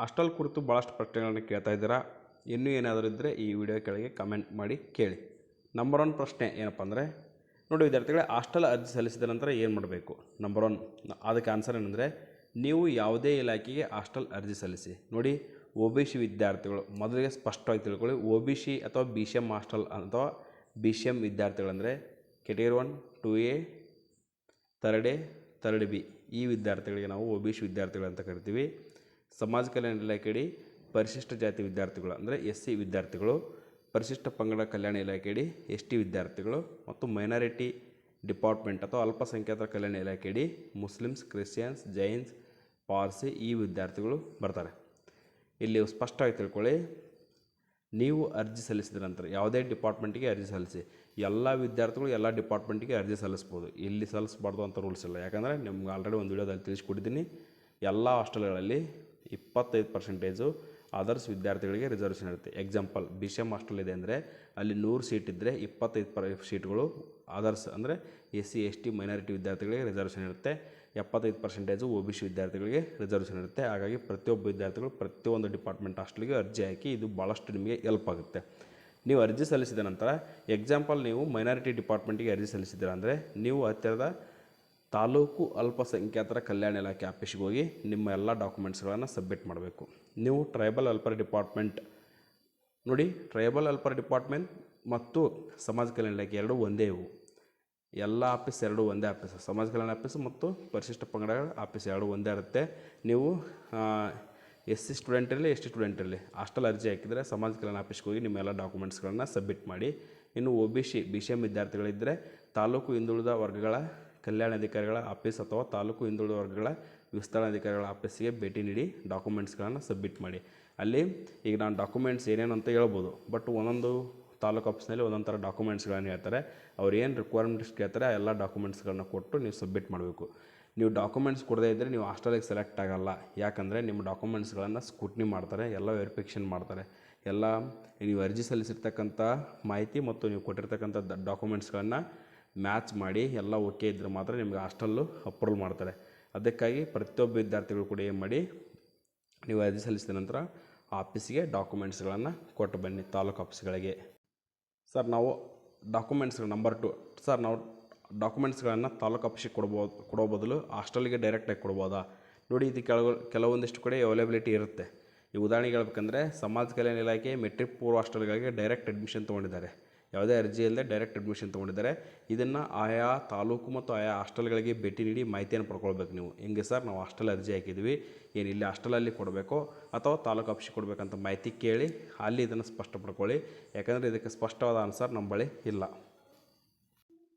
Hostel ಕುರಿತು ಭಾಳಷ್ಟು ಪ್ರಶ್ನೆಗಳನ್ನು ಕೇಳ್ತಾ ಇದ್ದೀರಾ. ಇನ್ನೂ ಏನಾದರೂ ಇದ್ದರೆ ಈ ವಿಡಿಯೋ ಕೆಳಗೆ ಕಮೆಂಟ್ ಮಾಡಿ ಕೇಳಿ. ನಂಬರ್ 1 ಪ್ರಶ್ನೆ ಏನಪ್ಪ ಅಂದರೆ, ನೋಡಿ ವಿದ್ಯಾರ್ಥಿಗಳೇ, ಹಾಸ್ಟೆಲ್ ಅರ್ಜಿ ಸಲ್ಲಿಸಿದ ನಂತರ ಏನು ಮಾಡಬೇಕು? ನಂಬರ್ 1 ಅದಕ್ಕೆ ಆನ್ಸರ್ ಏನಂದರೆ, ನೀವು ಯಾವುದೇ ಇಲಾಖೆಗೆ ಹಾಸ್ಟೆಲ್ ಅರ್ಜಿ ಸಲ್ಲಿಸಿ. ನೋಡಿ, OBC ವಿದ್ಯಾರ್ಥಿಗಳು ಮೊದಲಿಗೆ ಸ್ಪಷ್ಟವಾಗಿ ತಿಳ್ಕೊಳ್ಳಿ. OBC ಅಥವಾ BCM ಹಾಸ್ಟೆಲ್ ಅಥವಾ BCM ವಿದ್ಯಾರ್ಥಿಗಳಂದರೆ category 1, 2A, 3A, 3B ಈ ವಿದ್ಯಾರ್ಥಿಗಳಿಗೆ ನಾವು OBC ವಿದ್ಯಾರ್ಥಿಗಳು ಅಂತ ಕರಿತೀವಿ. ಸಮಾಜ ಕಲ್ಯಾಣ ಇಲಾಖೆಯಡಿ ಪರಿಶಿಷ್ಟ ಜಾತಿ ವಿದ್ಯಾರ್ಥಿಗಳು ಅಂದರೆ SC ವಿದ್ಯಾರ್ಥಿಗಳು, ಪರಿಶಿಷ್ಟ ಪಂಗಡ ಕಲ್ಯಾಣ ಇಲಾಖೆಯಡಿ ST ವಿದ್ಯಾರ್ಥಿಗಳು ಮತ್ತು ಮೈನಾರಿಟಿ ಡಿಪಾರ್ಟ್ಮೆಂಟ್ ಅಥವಾ ಅಲ್ಪಸಂಖ್ಯಾತರ ಕಲ್ಯಾಣ ಇಲಾಖೆಯಡಿ ಮುಸ್ಲಿಮ್ಸ್, ಕ್ರಿಶ್ಚಿಯನ್ಸ್, ಜೈನ್ಸ್, ಪಾರ್ಸಿ ಈ ವಿದ್ಯಾರ್ಥಿಗಳು ಬರ್ತಾರೆ. ಇಲ್ಲಿ ಸ್ಪಷ್ಟವಾಗಿ ತಿಳ್ಕೊಳ್ಳಿ, ನೀವು ಅರ್ಜಿ ಸಲ್ಲಿಸಿದ ನಂತರ ಯಾವುದೇ ಡಿಪಾರ್ಟ್ಮೆಂಟಿಗೆ ಅರ್ಜಿ ಸಲ್ಲಿಸಿ. ಎಲ್ಲ ವಿದ್ಯಾರ್ಥಿಗಳು ಎಲ್ಲ ಡಿಪಾರ್ಟ್ಮೆಂಟಿಗೆ ಅರ್ಜಿ ಸಲ್ಲಿಸ್ಬೋದು. ಇಲ್ಲಿ ಸಲ್ಲಿಸಬಾರ್ದು ಅಂತ ರೂಲ್ಸ್ ಇಲ್ಲ. ಯಾಕಂದರೆ ನಿಮ್ಗೆ ಆಲ್ರೆಡಿ ಒಂದು ವಿಡಿಯೋದಲ್ಲಿ ತಿಳಿಸ್ಕೊಟ್ಟಿದ್ದೀನಿ. ಎಲ್ಲ ಹಾಸ್ಟೆಲ್ಗಳಲ್ಲಿ 25% ಅದರ್ಸ್ ವಿದ್ಯಾರ್ಥಿಗಳಿಗೆ ರಿಸರ್ವೇಷನ್ ಇರುತ್ತೆ. ಎಕ್ಸಾಂಪಲ್, BCM ಹಾಸ್ಟೆಲ್ ಇದೆ ಅಂದರೆ ಅಲ್ಲಿ 100 ಸೀಟ್ ಇದ್ದರೆ 25 ಸೀಟ್ಗಳು ಅದರ್ಸ್ ಅಂದರೆ SC, ST, ಮೈನಾರಿಟಿ ವಿದ್ಯಾರ್ಥಿಗಳಿಗೆ ರಿಸರ್ವೇಷನ್ ಇರುತ್ತೆ. 75% OBC ವಿದ್ಯಾರ್ಥಿಗಳಿಗೆ ರಿಸರ್ವೇಷನ್ ಇರುತ್ತೆ. ಹಾಗಾಗಿ ಪ್ರತಿಯೊಬ್ಬ ವಿದ್ಯಾರ್ಥಿಗಳು ಪ್ರತಿಯೊಂದು ಡಿಪಾರ್ಟ್ಮೆಂಟ್ ಹಾಸ್ಟೆಲ್ಗೆ ಅರ್ಜಿ ಹಾಕಿ. ಇದು ಭಾಳಷ್ಟು ನಿಮಗೆ ಹೆಲ್ಪ್ ಆಗುತ್ತೆ. ನೀವು ಅರ್ಜಿ ಸಲ್ಲಿಸಿದ ನಂತರ ಎಕ್ಸಾಂಪಲ್, ನೀವು ಮೈನಾರಿಟಿ ಡಿಪಾರ್ಟ್ಮೆಂಟಿಗೆ ಅರ್ಜಿ ಸಲ್ಲಿಸಿದ್ದೀರ ಅಂದರೆ ನೀವು ಹತ್ತಿರದ ತಾಲೂಕು ಅಲ್ಪಸಂಖ್ಯಾತರ ಕಲ್ಯಾಣ ಇಲಾಖೆ ಆಫೀಸ್ಗೆ ಹೋಗಿ ನಿಮ್ಮ ಎಲ್ಲ ಡಾಕ್ಯುಮೆಂಟ್ಸ್ಗಳನ್ನು ಸಬ್ಮಿಟ್ ಮಾಡಬೇಕು. ನೀವು ಟ್ರೈಬಲ್ ವೆಲ್ಫೇರ್ ಡಿಪಾರ್ಟ್ಮೆಂಟ್, ನೋಡಿ, ಟ್ರೈಬಲ್ ವೆಲ್ಫೇರ್ ಡಿಪಾರ್ಟ್ಮೆಂಟ್ ಮತ್ತು ಸಮಾಜ ಕಲ್ಯಾಣ ಇಲಾಖೆ ಎರಡೂ ಒಂದೇ. ಇವು ಎಲ್ಲ ಆಫೀಸ್ ಎರಡೂ ಒಂದೇ ಆಫೀಸ್. ಸಮಾಜ ಕಲ್ಯಾಣ ಆಫೀಸ್ ಮತ್ತು ಪರಿಶಿಷ್ಟ ಪಂಗಡಗಳ ಆಫೀಸ್ ಎರಡೂ ಒಂದೇ ಇರುತ್ತೆ. ನೀವು SC ಸ್ಟೂಡೆಂಟ್ ಇರಲಿ, ST ಸ್ಟೂಡೆಂಟ್ ಇರಲಿ, ಹಾಸ್ಟೆಲ್ ಅರ್ಜಿ ಹಾಕಿದರೆ ಸಮಾಜ ಕಲ್ಯಾಣ ಆಫೀಸ್ಗೆ ಹೋಗಿ ನಿಮ್ಮ ಎಲ್ಲ ಡಾಕ್ಯುಮೆಂಟ್ಸ್ಗಳನ್ನು ಸಬ್ಮಿಟ್ ಮಾಡಿ. ಇನ್ನು OBC BCM ವಿದ್ಯಾರ್ಥಿಗಳಿದ್ದರೆ ತಾಲೂಕು ಹಿಂದುಳಿದ ವರ್ಗಗಳ ಕಲ್ಯಾಣಾಧಿಕಾರಿಗಳ ಆಫೀಸ್ ಅಥವಾ ತಾಲೂಕು ಹಿಂದುಳಿದ ವರ್ಗಗಳ ವಿಸ್ತರಣಾಧಿಕಾರಿಗಳ ಆಫೀಸಿಗೆ ಭೇಟಿ ನೀಡಿ ಡಾಕ್ಯುಮೆಂಟ್ಸ್ಗಳನ್ನು ಸಬ್ಮಿಟ್ ಮಾಡಿ. ಅಲ್ಲಿ ಈಗ ನಾನು ಡಾಕ್ಯುಮೆಂಟ್ಸ್ ಏನೇನು ಅಂತ ಹೇಳ್ಬೋದು, ಬಟ್ ಒಂದೊಂದು ತಾಲೂಕು ಆಫೀಸ್ನಲ್ಲಿ ಒಂದೊಂದು ಥರ ಡಾಕ್ಯುಮೆಂಟ್ಸ್ಗಳನ್ನು ಹೇಳ್ತಾರೆ. ಅವ್ರು ಏನು ರಿಕ್ವೈರ್ಮೆಂಟ್ಸ್ ಕೇಳ್ತಾರೆ ಆ ಎಲ್ಲ ಡಾಕ್ಯುಮೆಂಟ್ಸ್ಗಳನ್ನ ಕೊಟ್ಟು ನೀವು ಸಬ್ಮಿಟ್ ಮಾಡಬೇಕು. ನೀವು ಡಾಕ್ಯುಮೆಂಟ್ಸ್ ಕೊಡದೇ ಇದ್ದರೆ ನೀವು ಹಾಸ್ಟೆಲಿಗೆ ಸೆಲೆಕ್ಟ್ ಆಗೋಲ್ಲ. ಯಾಕಂದರೆ ನಿಮ್ಮ ಡಾಕ್ಯುಮೆಂಟ್ಸ್ಗಳನ್ನು ಸ್ಕ್ರೂಟ್ನಿ ಮಾಡ್ತಾರೆ, ಎಲ್ಲ ವೆರಿಫಿಕೇಷನ್ ಮಾಡ್ತಾರೆ. ಎಲ್ಲ ನೀವು ಅರ್ಜಿ ಸಲ್ಲಿಸಿರ್ತಕ್ಕಂಥ ಮಾಹಿತಿ ಮತ್ತು ನೀವು ಕೊಟ್ಟಿರ್ತಕ್ಕಂಥ ಡಾಕ್ಯುಮೆಂಟ್ಸ್ಗಳನ್ನು ಮ್ಯಾಚ್ ಮಾಡಿ ಎಲ್ಲ ಓಕೆ ಇದ್ದರೆ ಮಾತ್ರ ನಿಮಗೆ ಹಾಸ್ಟೆಲ್ಲು ಅಪ್ರೂವಲ್ ಮಾಡ್ತಾರೆ. ಅದಕ್ಕಾಗಿ ಪ್ರತಿಯೊಬ್ಬ ವಿದ್ಯಾರ್ಥಿಗಳು ಕೂಡ ಏನು ಮಾಡಿ, ನೀವು ಅರ್ಜಿ ಸಲ್ಲಿಸಿದ ನಂತರ ಆಫೀಸಿಗೆ ಡಾಕ್ಯುಮೆಂಟ್ಸ್ಗಳನ್ನು ಕೊಟ್ಟು ಬನ್ನಿ ತಾಲೂಕು ಆಫೀಸ್ಗಳಿಗೆ. ಸರ್, ನಾವು ಡಾಕ್ಯುಮೆಂಟ್ಸ್ಗಳು ನಂಬರ್ 2 ಸರ್, ನಾವು ಡಾಕ್ಯುಮೆಂಟ್ಸ್ಗಳನ್ನು ತಾಲೂಕು ಆಫೀಸಿಗೆ ಕೊಡೋ ಬದಲು ಹಾಸ್ಟೆಲ್ಗೆ ಡೈರೆಕ್ಟಾಗಿ ಕೊಡ್ಬೋದಾ? ನೋಡಿ, ಇದು ಕೆಲವೊಂದಿಷ್ಟು ಕಡೆ ಅವೈಲೇಬಿಲಿಟಿ ಇರುತ್ತೆ. ಈ ಉದಾಹರಣೆಗೆ ಹೇಳ್ಬೇಕಂದ್ರೆ, ಸಮಾಜ ಕಲ್ಯಾಣ ಇಲಾಖೆ ಮೆಟ್ರಿಕ್ ಪೂರ್ವ ಹಾಸ್ಟೆಲ್ಗಳಿಗೆ ಡೈರೆಕ್ಟ್ ಅಡ್ಮಿಷನ್ ತೊಗೊಂಡಿದ್ದಾರೆ. ಯಾವುದೇ ಅರ್ಜಿ ಇಲ್ಲದೆ ಡೈರೆಕ್ಟ್ ಅಡ್ಮಿಷನ್ ತೊಗೊಂಡಿದ್ದಾರೆ. ಇದನ್ನು ಆಯಾ ತಾಲೂಕು ಮತ್ತು ಆಯಾ ಹಾಸ್ಟೆಲ್ಗಳಿಗೆ ಭೇಟಿ ನೀಡಿ ಮಾಹಿತಿಯನ್ನು ಪಡ್ಕೊಳ್ಬೇಕು. ನೀವು ಹೆಂಗೆ ಸರ್, ನಾವು ಹಾಸ್ಟೆಲ್ ಅರ್ಜಿ ಹಾಕಿದ್ವಿ, ಏನು ಇಲ್ಲಿ ಹಾಸ್ಟೆಲಲ್ಲಿ ಕೊಡಬೇಕು ಅಥವಾ ತಾಲೂಕು ಆಫೀಸಿಗೆ ಕೊಡಬೇಕಂತ ಮಾಹಿತಿ ಕೇಳಿ ಅಲ್ಲಿ ಇದನ್ನು ಸ್ಪಷ್ಟ ಪಡ್ಕೊಳ್ಳಿ. ಯಾಕಂದರೆ ಇದಕ್ಕೆ ಸ್ಪಷ್ಟವಾದ ಆನ್ಸರ್ ನಮ್ಮ ಬಳಿ ಇಲ್ಲ.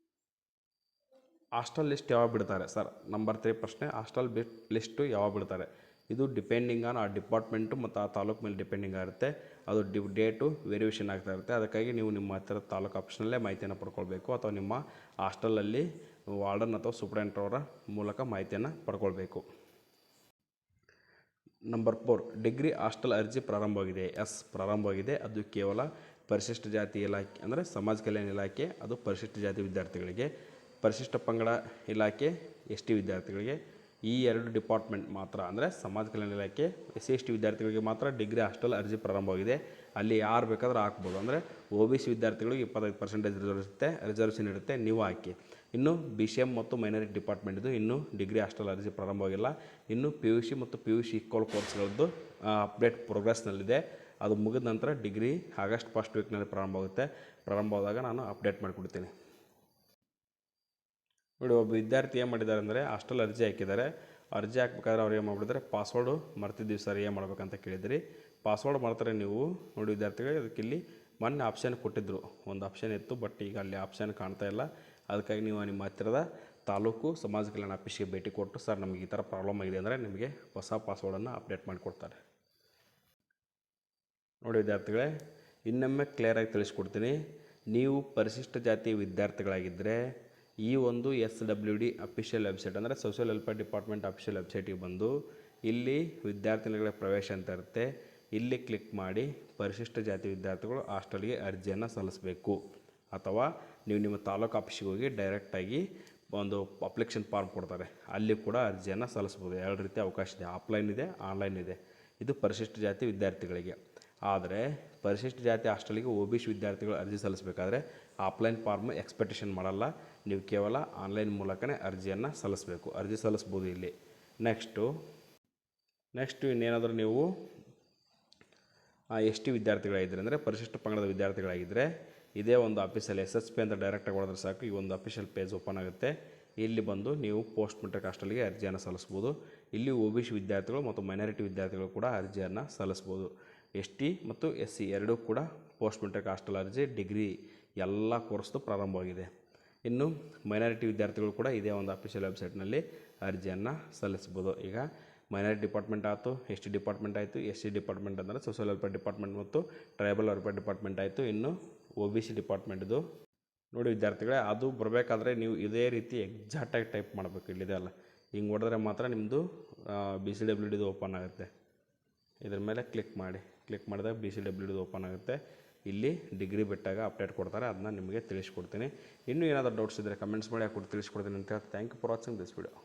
ಹಾಸ್ಟೆಲ್ ಲಿಸ್ಟ್ ಯಾವಾಗ ಬಿಡ್ತಾರೆ ಸರ್? ನಂಬರ್ 3 ಪ್ರಶ್ನೆ, ಹಾಸ್ಟೆಲ್ ಲಿಸ್ಟು ಯಾವಾಗ ಬಿಡ್ತಾರೆ? ಇದು ಡಿಪೆಂಡಿಂಗ್ ಆನ್ ಆ ಡಿಪಾರ್ಟ್ಮೆಂಟು ಮತ್ತು ಆ ತಾಲೂಕು ಮೇಲೆ ಡಿಪೆಂಡಿಂಗ್ ಆಗಿರುತ್ತೆ. ಅದು ಡೇಟು ವೇರಿಯೇಷನ್ ಆಗ್ತಾ ಇರುತ್ತೆ. ಅದಕ್ಕಾಗಿ ನೀವು ನಿಮ್ಮ ಹತ್ತಿರ ತಾಲೂಕು ಆಫೀಸ್ನಲ್ಲೇ ಮಾಹಿತಿಯನ್ನು ಪಡ್ಕೊಳ್ಬೇಕು ಅಥವಾ ನಿಮ್ಮ ಹಾಸ್ಟೆಲಲ್ಲಿ ವಾರ್ಡನ್ ಅಥವಾ ಸೂಪರ್ಡೆಂಟ್ ಅವರ ಮೂಲಕ ಮಾಹಿತಿಯನ್ನು ಪಡ್ಕೊಳ್ಬೇಕು. ನಂಬರ್ 4, ಡಿಗ್ರಿ ಹಾಸ್ಟೆಲ್ ಅರ್ಜಿ ಪ್ರಾರಂಭವಾಗಿದೆ. ಪ್ರಾರಂಭವಾಗಿದೆ. ಅದು ಕೇವಲ ಪರಿಶಿಷ್ಟ ಜಾತಿ ಇಲಾಖೆ ಅಂದರೆ ಸಮಾಜ ಕಲ್ಯಾಣ ಇಲಾಖೆ, ಅದು ಪರಿಶಿಷ್ಟ ಜಾತಿ ವಿದ್ಯಾರ್ಥಿಗಳಿಗೆ. ಪರಿಶಿಷ್ಟ ಪಂಗಡ ಇಲಾಖೆ ST ವಿದ್ಯಾರ್ಥಿಗಳಿಗೆ. ಈ 2 ಡಿಪಾರ್ಟ್ಮೆಂಟ್ ಮಾತ್ರ ಅಂದರೆ ಸಮಾಜ ಕಲ್ಯಾಣ ಇಲಾಖೆ SC ST ವಿದ್ಯಾರ್ಥಿಗಳಿಗೆ ಮಾತ್ರ ಡಿಗ್ರಿ ಹಾಸ್ಟೆಲ್ ಅರ್ಜಿ ಪ್ರಾರಂಭವಾಗಿದೆ. ಅಲ್ಲಿ ಯಾರು ಬೇಕಾದರೂ ಹಾಕ್ಬೋದು. ಅಂದರೆ OBC ವಿದ್ಯಾರ್ಥಿಗಳಿಗೆ 25% ರಿಸರ್ವೇಷನ್ ಇರುತ್ತೆ, ನೀವು ಹಾಕಿ. ಇನ್ನು BCM ಮತ್ತು ಮೈನಾರಿಟಿ ಡಿಪಾರ್ಟ್ಮೆಂಟ್ದು ಇನ್ನೂ ಡಿಗ್ರಿ ಹಾಸ್ಟೆಲ್ ಅರ್ಜಿ ಪ್ರಾರಂಭವಾಗಿಲ್ಲ. ಇನ್ನು PUC ಮತ್ತು PUC ಈಕ್ವಲ್ ಕೋರ್ಸ್ಗಳದ್ದು ಅಪ್ಡೇಟ್ ಪ್ರೋಗ್ರೆಸ್ನಲ್ಲಿದೆ. ಅದು ಮುಗಿದ ನಂತರ ಡಿಗ್ರಿ ಆಗಸ್ಟ್ ಫಸ್ಟ್ ವೀಕ್ನಲ್ಲಿ ಪ್ರಾರಂಭವಾದಾಗ ನಾನು ಅಪ್ಡೇಟ್ ಮಾಡಿಕೊಡ್ತೀನಿ. ನೋಡಿ, ಒಬ್ಬ ವಿದ್ಯಾರ್ಥಿ ಏನು ಮಾಡಿದ್ದಾರೆ ಅಂದರೆ ಹಾಸ್ಟೆಲ್ ಅರ್ಜಿ ಹಾಕಿದ್ದಾರೆ. ಅರ್ಜಿ ಹಾಕ್ಬೇಕಾದ್ರೆ ಅವ್ರು ಏನು ಮಾಡಿಬಿಟ್ಟಿದ್ದಾರೆ, ಪಾಸ್ವರ್ಡು ಮರ್ತಿದ್ದೀವಿ ಸರ್, ಏನು ಮಾಡ್ಬೇಕಂತ ಕೇಳಿದ್ರಿ. ಪಾಸ್ವರ್ಡ್ ಮಾಡ್ತಾರೆ ನೀವು. ನೋಡಿ ವಿದ್ಯಾರ್ಥಿಗಳಿಗೆ, ಅದಕ್ಕೆ ಇಲ್ಲಿ ಮೊನ್ನೆ ಆಪ್ಷನ್ ಕೊಟ್ಟಿದ್ದರು, ಒಂದು ಆಪ್ಷನ್ ಇತ್ತು, ಬಟ್ ಈಗ ಅಲ್ಲಿ ಆಪ್ಷನ್ ಕಾಣ್ತಾ ಇಲ್ಲ. ಅದಕ್ಕಾಗಿ ನೀವು ನಿಮ್ಮ ಹತ್ತಿರದ ತಾಲೂಕು ಸಮಾಜ ಕಲ್ಯಾಣ ಆಫೀಸ್ಗೆ ಭೇಟಿ ಕೊಟ್ಟು, ಸರ್ ನಮಗೆ ಈ ಥರ ಪ್ರಾಬ್ಲಮ್ ಆಗಿದೆ ಅಂದರೆ ನಿಮಗೆ ಹೊಸ ಪಾಸ್ವರ್ಡನ್ನು ಅಪ್ಡೇಟ್ ಮಾಡಿಕೊಡ್ತಾರೆ. ನೋಡಿ ವಿದ್ಯಾರ್ಥಿಗಳೇ, ಇನ್ನೊಮ್ಮೆ ಕ್ಲಿಯರಾಗಿ ತಿಳಿಸ್ಕೊಡ್ತೀನಿ. ನೀವು ಪರಿಶಿಷ್ಟ ಜಾತಿ ವಿದ್ಯಾರ್ಥಿಗಳಾಗಿದ್ದರೆ ಈ ಒಂದು SWD ಅಫಿಷಿಯಲ್ ವೆಬ್ಸೈಟ್ ಅಂದರೆ ಸೋಷಿಯಲ್ ವೆಲ್ಫೇರ್ ಡಿಪಾರ್ಟ್ಮೆಂಟ್ ಅಫಿಷಿಯಲ್ ವೆಬ್ಸೈಟಿಗೆ ಬಂದು ಇಲ್ಲಿ ವಿದ್ಯಾರ್ಥಿಗಳ ಪ್ರವೇಶ ಅಂತ ಇರುತ್ತೆ. ಇಲ್ಲಿ ಕ್ಲಿಕ್ ಮಾಡಿ ಪರಿಶಿಷ್ಟ ಜಾತಿ ವಿದ್ಯಾರ್ಥಿಗಳು ಹಾಸ್ಟೆಲ್ಗೆ ಅರ್ಜಿಯನ್ನು ಸಲ್ಲಿಸಬೇಕು. ಅಥವಾ ನೀವು ನಿಮ್ಮ ತಾಲೂಕು ಆಫೀಸಿಗೆ ಹೋಗಿ ಡೈರೆಕ್ಟಾಗಿ ಒಂದು ಅಪ್ಲಿಕೇಶನ್ ಫಾರ್ಮ್ ಕೊಡ್ತಾರೆ, ಅಲ್ಲಿ ಕೂಡ ಅರ್ಜಿಯನ್ನು ಸಲ್ಲಿಸ್ಬೋದು. 2 ರೀತಿ ಅವಕಾಶ ಇದೆ, ಆಫ್ಲೈನ್ ಇದೆ, ಆನ್ಲೈನ್ ಇದೆ. ಇದು ಪರಿಶಿಷ್ಟ ಜಾತಿ ವಿದ್ಯಾರ್ಥಿಗಳಿಗೆ. ಆದರೆ ಪರಿಶಿಷ್ಟ ಜಾತಿ ಹಾಸ್ಟೆಲಿಗೆ OBC ವಿದ್ಯಾರ್ಥಿಗಳು ಅರ್ಜಿ ಸಲ್ಲಿಸಬೇಕಾದ್ರೆ ಆಫ್ಲೈನ್ ಫಾರ್ಮ್ ಎಕ್ಸ್ಪೆಕ್ಟೇಷನ್ ಮಾಡಲ್ಲ. ನೀವು ಕೇವಲ ಆನ್ಲೈನ್ ಮೂಲಕನೇ ಅರ್ಜಿಯನ್ನು ಸಲ್ಲಿಸಬೇಕು. ಅರ್ಜಿ ಸಲ್ಲಿಸ್ಬೋದು ಇಲ್ಲಿ. ನೆಕ್ಸ್ಟು ಇನ್ನೇನಾದರೂ ನೀವು ST ವಿದ್ಯಾರ್ಥಿಗಳಾಗಿದ್ದರೆ ಅಂದರೆ ಪರಿಶಿಷ್ಟ ಪಂಗಡದ ವಿದ್ಯಾರ್ಥಿಗಳಾಗಿದ್ದರೆ ಇದೇ ಒಂದು ಆಫೀಸಲ್ಲಿ SSP ಅಂತ ಡೈರೆಕ್ಟಾಗಿ ಹೊಡೆದ್ರೆ ಸಾಕು, ಈ ಒಂದು ಅಫಿಷಿಯಲ್ ಪೇಜ್ ಓಪನ್ ಆಗುತ್ತೆ. ಇಲ್ಲಿ ಬಂದು ನೀವು ಪೋಸ್ಟ್ ಮೆಟ್ರಿಕ್ ಹಾಸ್ಟೆಲ್ಗೆ ಅರ್ಜಿಯನ್ನು ಸಲ್ಲಿಸ್ಬೋದು. ಇಲ್ಲಿ OBC ವಿದ್ಯಾರ್ಥಿಗಳು ಮತ್ತು ಮೈನಾರಿಟಿ ವಿದ್ಯಾರ್ಥಿಗಳು ಕೂಡ ಅರ್ಜಿಯನ್ನು ಸಲ್ಲಿಸ್ಬೋದು. ST ಮತ್ತು SC ಎರಡೂ ಕೂಡ ಪೋಸ್ಟ್ ಮೆಟ್ರಿಕ್ ಹಾಸ್ಟೆಲ್ ಅರ್ಜಿ ಡಿಗ್ರಿ ಎಲ್ಲ ಕೋರ್ಸ್ದು ಪ್ರಾರಂಭವಾಗಿದೆ. ಇನ್ನು ಮೈನಾರಿಟಿ ವಿದ್ಯಾರ್ಥಿಗಳು ಕೂಡ ಇದೇ ಒಂದು ಅಫಿಷಿಯಲ್ ವೆಬ್ಸೈಟ್ನಲ್ಲಿ ಅರ್ಜಿಯನ್ನು ಸಲ್ಲಿಸ್ಬೋದು. ಈಗ ಮೈನಾರಿಟಿ ಡಿಪಾರ್ಟ್ಮೆಂಟ್ ಆಯಿತು, ST ಡಿಪಾರ್ಟ್ಮೆಂಟ್ ಆಯಿತು, SC ಡಿಪಾರ್ಟ್ಮೆಂಟ್ ಅಂದರೆ ಸೋಷಿಯಲ್ ವೆಲ್ಫೇರ್ ಡಿಪಾರ್ಟ್ಮೆಂಟ್ ಮತ್ತು ಟ್ರೈಬಲ್ ವೆಲ್ಫೇರ್ ಡಿಪಾರ್ಟ್ಮೆಂಟ್ ಆಯಿತು. ಇನ್ನು OBC ಡಿಪಾರ್ಟ್ಮೆಂಟ್ದು ನೋಡಿ ವಿದ್ಯಾರ್ಥಿಗಳೇ, ಅದು ಬರಬೇಕಾದ್ರೆ ನೀವು ಇದೇ ರೀತಿ ಎಕ್ಸಾಕ್ಟಾಗಿ ಟೈಪ್ ಮಾಡಬೇಕು. ಇಲ್ಲಿದೆ ಅಲ್ಲ, ಹಿಂಗೆ ಹೊಡೆದ್ರೆ ಮಾತ್ರ ನಿಮ್ಮದು BCWD ಓಪನ್ ಆಗುತ್ತೆ. ಇದ್ರ ಮೇಲೆ ಕ್ಲಿಕ್ ಮಾಡಿದಾಗ BCWD ಓಪನ್ ಆಗುತ್ತೆ. ಇಲ್ಲಿ ಡಿಗ್ರಿ ಬಿಟ್ಟಾಗ ಅಪ್ಡೇಟ್ ಕೊಡ್ತಾರೆ, ಅದನ್ನ ನಿಮಗೆ ತಿಳಿಸ್ಕೊಡ್ತೀನಿ. ಇನ್ನೂ ಏನಾದರೂ ಡೌಟ್ಸ್ ಇದ್ದರೆ ಕಮೆಂಟ್ಸ್ ಮಾಡಿ ತಿಳಿಸ್ಕೊಡ್ತೀನಿ ಅಂತ ಹೇಳ್ತಾ thank you for watching this video.